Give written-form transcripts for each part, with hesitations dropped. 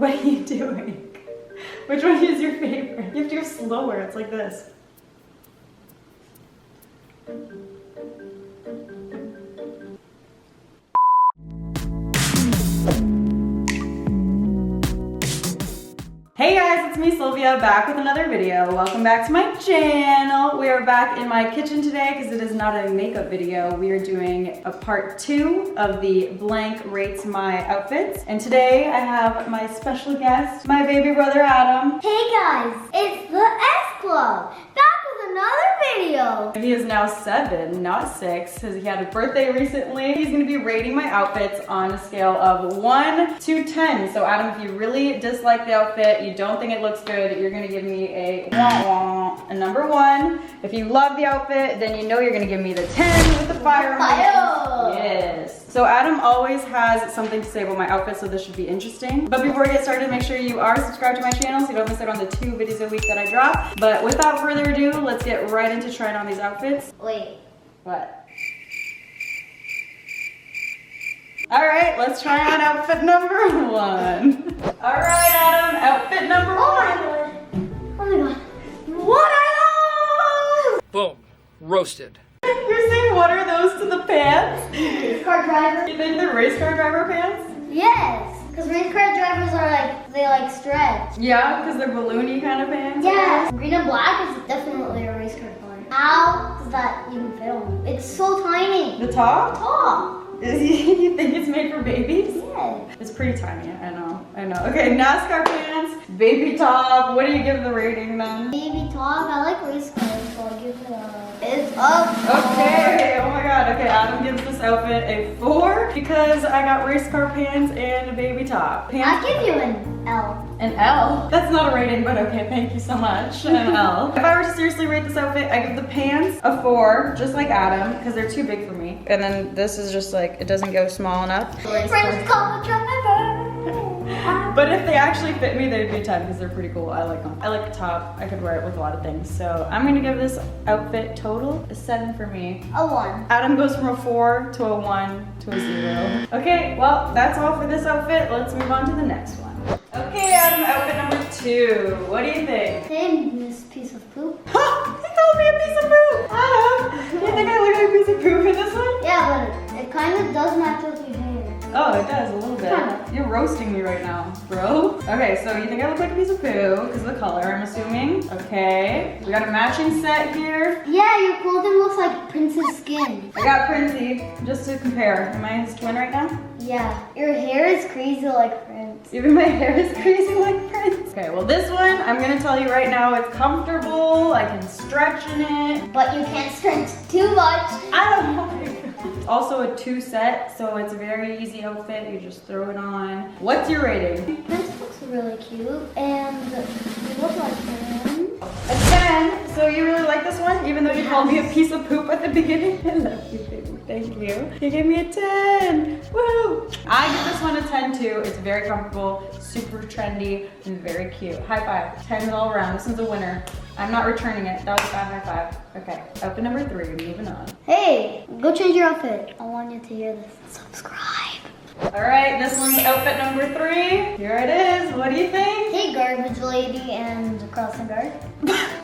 What are you doing? Which one is your favorite? You have to go slower. It's like this. Hey guys, it's me Sylvia, back with another video. Welcome back to my channel. We are back in my kitchen today because it is not a makeup video. We are doing a part 2 of the blank rates my outfits. And today I have my special guest, my baby brother Adam. Hey guys, it's the S Club, back with another video. He is now 7, not 6, because he had a birthday recently. He's gonna be rating my outfits on a scale of 1 to 10. So Adam, if you really dislike the outfit, you don't think it looks good, you're gonna give me a number 1. If you love the outfit, then you know you're gonna give me the 10 with the fire emojis. Yes. So Adam always has something to say about my outfit, so this should be interesting. But before we get started, make sure you are subscribed to my channel so you don't miss out on the 2 videos a week that I drop. But without further ado, let's get right into trying on these outfits. Wait. What? All right, let's try on outfit number 1. All right, Adam, outfit number 1. Oh my god. What are those? Boom. Roasted. You're saying what are those to the pants? Race car driver? You think they're race car driver pants? Yes, because race car drivers are like, they like stretch. Yeah, because they're balloony kind of pants? Yes. Green and black is definitely a race car color. How does that even fit on me? It's so tiny. The top? Top. You think it's made for babies? Yeah. It's pretty tiny, I know. Okay, NASCAR pants, baby top. What do you give the rating then? Baby top, I like race cars, so I'll give it it's up. Okay, oh my god. Okay, Adam gives this outfit a 4 because I got race car pants and a baby top. Pants. I'll give you an L. An L? That's not a rating, but okay, thank you so much. An L. If I were to seriously rate this outfit, I give the pants a 4, just like Adam, because they're too big for me. And then this is just like, it doesn't go small enough. Race car driver. But if they actually fit me, they'd be 10 because they're pretty cool. I like them. I like the top. I could wear it with a lot of things. So I'm gonna give this outfit total a 7 for me. A 1. Adam goes from a 4 to a 1 to a 0. Okay, well, that's all for this outfit. Let's move on to the next one. Okay, Adam, outfit number 2. What do you think? Same, this piece of poop. He called me a piece of poop! Adam, do you think I look like a piece of poop in this one? Yeah, but it kind of does match with your hair. Oh, it does, a little bit. Kinda. You're roasting me right now, bro. Okay, so you think I look like a piece of poo because of the color, I'm assuming. Okay, we got a matching set here. Yeah, your clothing looks like Prince's skin. I got Princey, just to compare. Am I his twin right now? Yeah, your hair is crazy like Prince. Even my hair is crazy like Prince. Okay, well this one, I'm gonna tell you right now, it's comfortable. I can stretch in it. But you can't stretch too much. I don't know. It's also a 2 set, so it's a very easy outfit. You just throw it on. What's your rating? Prince looks really cute, and you look like him. A 10. So you really like this one, even though you called me a piece of poop at the beginning? I love you, baby. Thank you. You gave me a 10. Woo! I give this one a 10 too. It's very comfortable, super trendy, and very cute. High five. 10 all around. This one's a winner. I'm not returning it. That was a bad high five. Okay, outfit number 3. Moving on. Hey, go change your outfit. I want you to hear this. Subscribe. All right, this one's outfit number 3. Here it is. What do you think? Hey, garbage lady and crossing guard.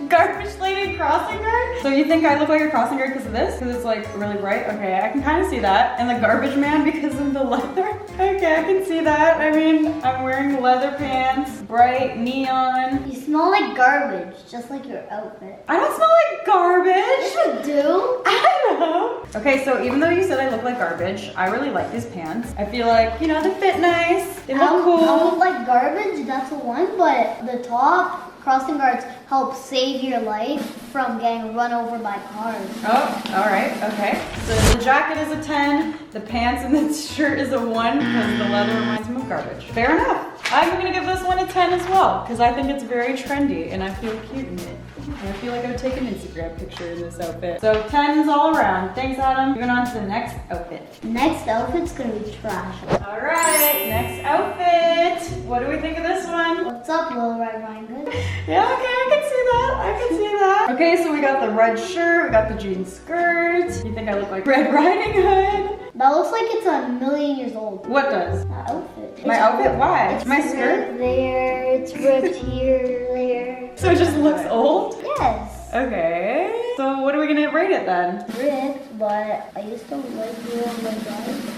Garbage lady crossing guard? So you think I look like a crossing guard because of this? Because it's like really bright? Okay, I can kind of see that. And the garbage man because of the leather? Okay, I can see that. I mean, I'm wearing leather pants, bright, neon. You smell like garbage, just like your outfit. I don't smell like garbage. Yes, you do. I don't know. Okay, so even though you said I look like garbage, I really like these pants. I feel like, you know, they fit nice. They look cool. I look like garbage, that's a 1, but the top crossing guards help save your life from getting run over by cars. Oh, all right, okay. So the jacket is a 10, the pants and the shirt is a 1 because the leather reminds me of garbage. Fair enough. I'm gonna give this one a 10 as well because I think it's very trendy and I feel cute in it. And I feel like I would take an Instagram picture in this outfit. So 10s all around. Thanks, Adam. Moving on to the next outfit. Next outfit's gonna be trash. All right, next outfit. What do we think of this one? What's up, Little Red Riding Hood? Yeah, okay, I can see that. I can see that. Okay, so we got the red shirt, we got the jean skirt. You think I look like Red Riding Hood? That looks like it's a million years old. What does? That outfit. ripped. My outfit? Why? It's My ripped skirt? there, it's ripped here, there. So it just looks old? Yes. Okay. So what are we gonna rate it then? Ripped, but I used to like you on my guys.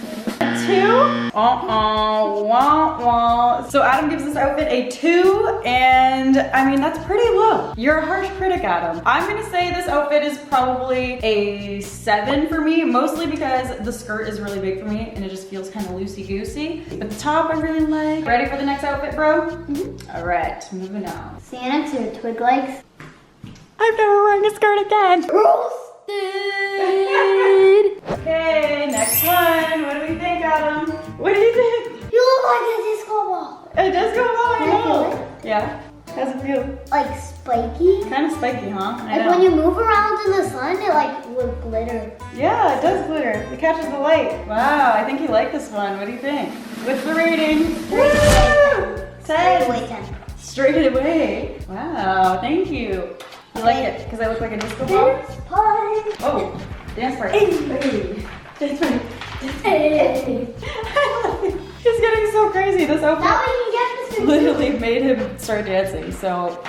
2? Wah, wah. So Adam gives this outfit a 2, and I mean, that's pretty low. You're a harsh critic, Adam. I'm gonna say this outfit is probably a 7 for me, mostly because the skirt is really big for me and it just feels kind of loosey-goosey. But the top I really like. Ready for the next outfit, bro? Mm-hmm. All right, moving on. Stand next to your twig legs. I'm never wearing a skirt again. Roasted! Okay, next one. What do we think, Adam? What do you think? You look like a disco ball. It does go well, I Can I feel know. it? Yeah. How's it feel? Like spiky. Kind of spiky, huh? I Like know. when you move around in the sun, it like would glitter. Yeah, it does glitter. It catches the light. Wow, I think you like this one. What do you think? What's the rating? Woo! 10. Wait, 10. Straight away. Wow, thank you. You like it because I look like a disco ball? Dance party. Oh, dance party. Hey. Dance party. Hey. He's getting so crazy. This outfit Now we can get this. literally made him start dancing. So,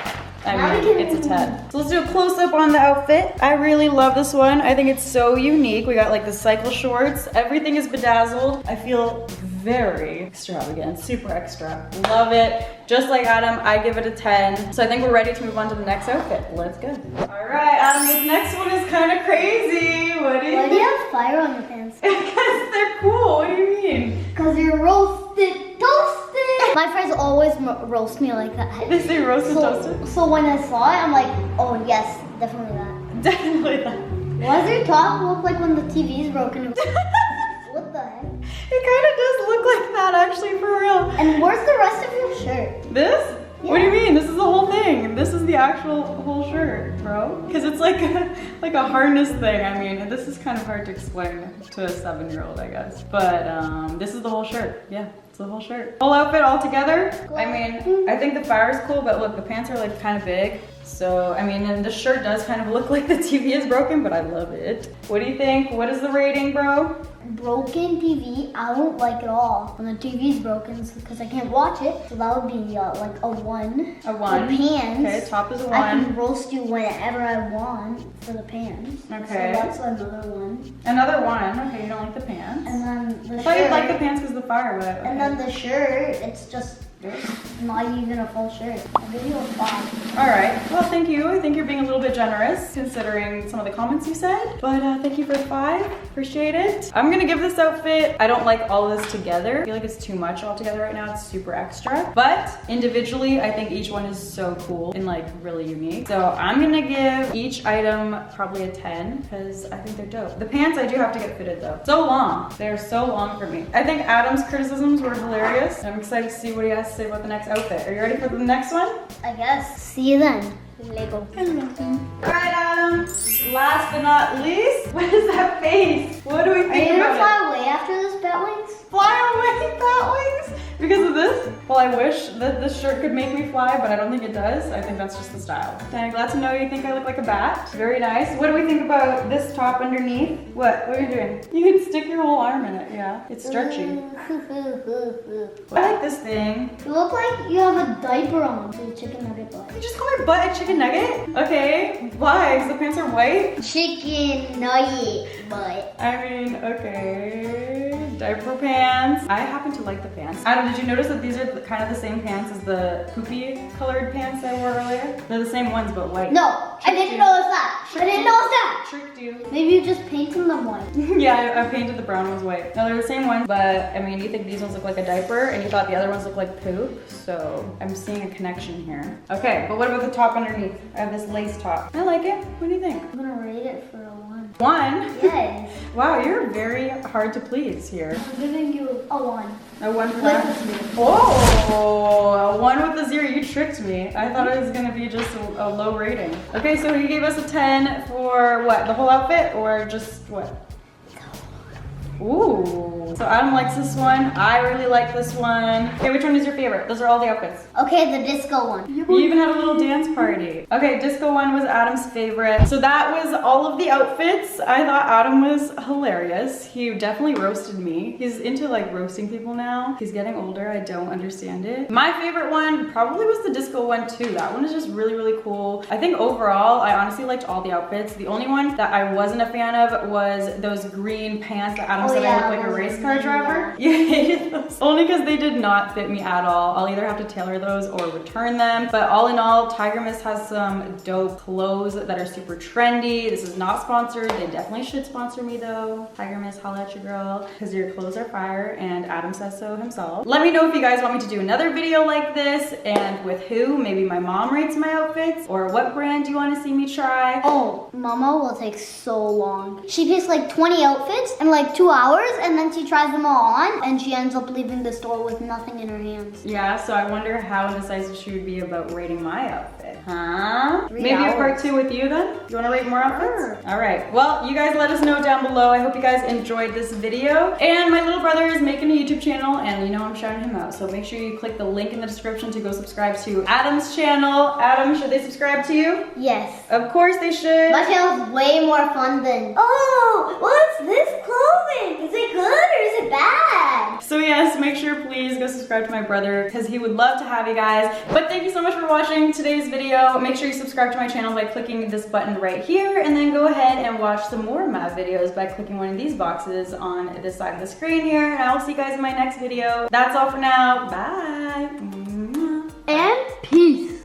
I Now mean, we can- it's a 10. So let's do a close up on the outfit. I really love this one. I think it's so unique. We got like the cycle shorts. Everything is bedazzled. I feel very extravagant, super extra. Love it. Just like Adam, I give it a 10. So I think we're ready to move on to the next outfit. Let's go. All right, Adam, this next one is kind of crazy. What do you Why do you think? have fire on your pants? Because they're cool. What do you mean? Because you're roasted, toasted. My friends always roast me like that. They say roasted toasted? So when I saw it, I'm like, oh yes, definitely that. Definitely that. What does your top look like when the TV is broken? What the heck? It kind of does look like that, actually, for real. And where's the rest of your shirt? This? What do you mean? This is the whole thing. This is the actual whole shirt, bro. Because it's like a harness thing. I mean, this is kind of hard to explain to a 7-year-old, I guess. But this is the whole shirt. Yeah, it's the whole shirt. Whole outfit all together. I mean, I think the fire is cool, but look, the pants are like kind of big. So, I mean, and the shirt does kind of look like the TV is broken, but I love it. What do you think? What is the rating, bro? Broken TV, I don't like it all. When the TV's broken, because I can't watch it, so that would be like a 1. A 1. The pants. Okay, top is a 1. I can roast you whenever I want for the pants. Okay. So that's another 1. Another 1. Okay, you don't like the pants. And then the I shirt. thought you'd like the pants because of the fire, but okay. And then the shirt, it's just not even a full shirt. I'll give you a 5. All right. Well, thank you. I think you're being a little bit generous considering some of the comments you said. But thank you for the 5. Appreciate it. I'm gonna give this outfit. I don't like all this together. I feel like it's too much all together right now. It's super extra. But individually, I think each one is so cool and like really unique. So I'm gonna give each item probably a 10 because I think they're dope. The pants I do have to get fitted though. So long. They're so long for me. I think Adam's criticisms were hilarious. I'm excited to see what he has to say about the next outfit. Are you ready for the next one? I guess. See you then. Lego. All right, Adam. Last but not least, what is that face? What do we Are you think gonna about fly away after this, Batwings? it? Fly away, Batwings? Because of this? Well, I wish that this shirt could make me fly, but I don't think it does. I think that's just the style. I'm glad to know you think I look like a bat. Very nice. What do we think about this top underneath? What? What are you doing? You can stick your whole arm in it. Yeah, it's stretchy. I like this thing. You look like you have a diaper on with a chicken nugget butt. You just call my butt a chicken nugget? Okay. Why? Because the pants are white? Chicken nugget butt. I mean, okay. Diaper pants. I happen to like the pants. Adam, did you notice that these are kind of the same pants as the poopy colored pants I wore earlier? They're the same ones, but white. No, I didn't notice that. I didn't notice that. Tricked you. Maybe you just painted them white. Yeah, I painted the brown ones white. No, they're the same ones, but I mean, you think these ones look like a diaper and you thought the other ones look like poop, so I'm seeing a connection here. Okay, but what about the top underneath? I have this lace top. I like it. What do you think? I'm gonna rate it for a 1. 1? Yes. Wow, you're very hard to please here. I'm giving you a 1. A 1 for With that? the 0. Oh, a 1 with the 0. You tricked me. I thought it was gonna be just a low rating. Okay, so he gave us a 10 for what? The whole outfit or just what? Ooh. So Adam likes this one. I really like this one. Okay, which one is your favorite? Those are all the outfits. Okay, the disco one. You even had a little dance party. Okay, disco one was Adam's favorite. So that was all of the outfits. I thought Adam was hilarious. He definitely roasted me. He's into like roasting people now. He's getting older. I don't understand it. My favorite one probably was the disco one too. That one is just really, really cool. I think overall, I honestly liked all the outfits. The only one that I wasn't a fan of was those green pants that Adam said I looked like a race car driver. Yeah, I hated those. Only because they did not fit me at all. I'll either have to tailor those or return them. But all in all, Tiger Mist has some dope clothes that are super trendy. This is not sponsored. They definitely should sponsor me though. Tiger Mist, holla at your girl, because your clothes are fire and Adam says so himself. Let me know if you guys want me to do another video like this and with who. Maybe my mom rates my outfits, or what brand do you want to see me try? Oh, Mama will take so long. She picks like 20 outfits in like 2 hours, and then she tries them all on, and she ends up leaving the store with nothing in her hands. Yeah, so I wonder how indecisive she would be about rating my outfit. Huh? 3 Maybe hours. a part 2 with you then? You want to rate more outfits? Sure. All right. Well, you guys let us know down below. I hope you guys enjoyed this video. And my little brother is making a YouTube channel, and you know I'm shouting him out. So make sure you click the link in the description to go subscribe to Adam's channel. Adam, should they subscribe to you? Yes. Of course they should. My channel's way more fun than, oh, what's this clothing? Is it good or is it bad? So yes, make sure please go subscribe to my brother because he would love to have you guys. But thank you so much for watching today's video. Make sure you subscribe to my channel by clicking this button right here, and then go ahead and watch some more of my videos by clicking one of these boxes on this side of the screen here. And I will see you guys in my next video. That's all for now. Bye. And